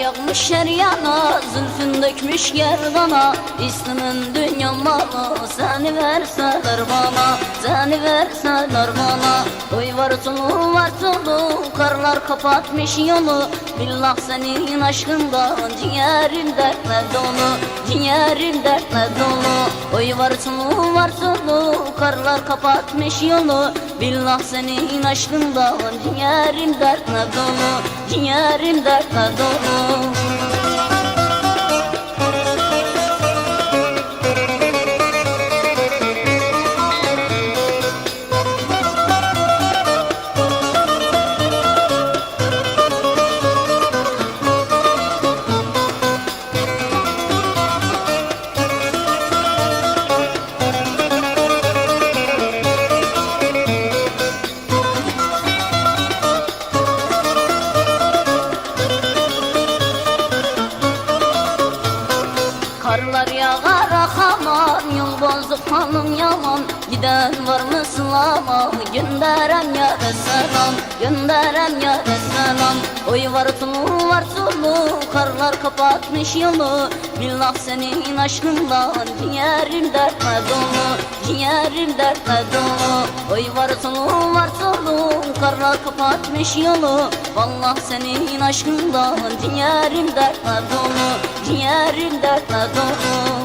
yakmış şeryana, zülfün dökmüş gerdana. İslam'ın dünya malı, seni verseler bana, seni verseler bana. Oy var tulu var tulu, karlar kapatmış yolu. Billah senin aşkından ciğerim dertle dolu, ciğerim dertle dolu. Oy var tulu var tulu, karlar kapatmış yolu. Billah senin aşkından ciğerim dertle dolu, ciğerim dertle dolu. Karlar yağar akamam, yol bozuk hanım yaman. Giden var mı sılama, gönderem yâre selam, gönderem yâre selam. Oy var tulu var tulu, karlar kapatmış yolu. Billah senin aşkından ciğerim dertle dolu, ciğerim dertle dolu. Oy var tulu var tulu, karlar kapatmış yolu. Vallahi senin aşkından ciğerim dertle dolu, ciğerim dertle dolu.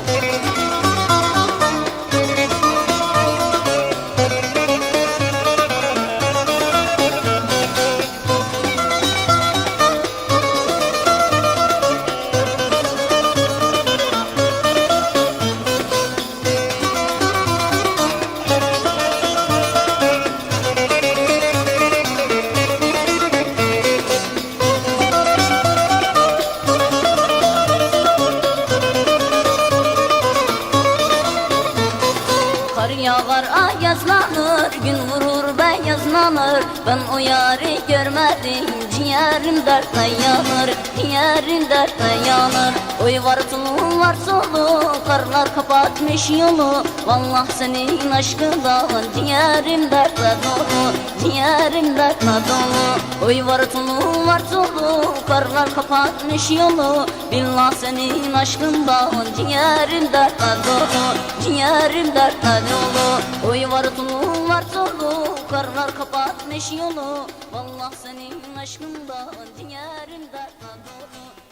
Kar yağar ayazlanır, gün vurur beyazlanır. Ben o yâri görmedim, ciğerim dertle yanır, ciğerim dertle yanır. Oy var tulu var solu, karlar kapatmış yolu. Vallahi senin aşkından ciğerim dertle dolu, ciğerim dertle dolu. Oy var tulu var solu, karlar kapatmış yolu. Billah senin aşkından ciğerim dertle dolu, ciğerim dertle dolu. Oy var tulu var tulu, karlar kapatmış yolu. Vallahi senin aşkından ciğerim dertle dolu.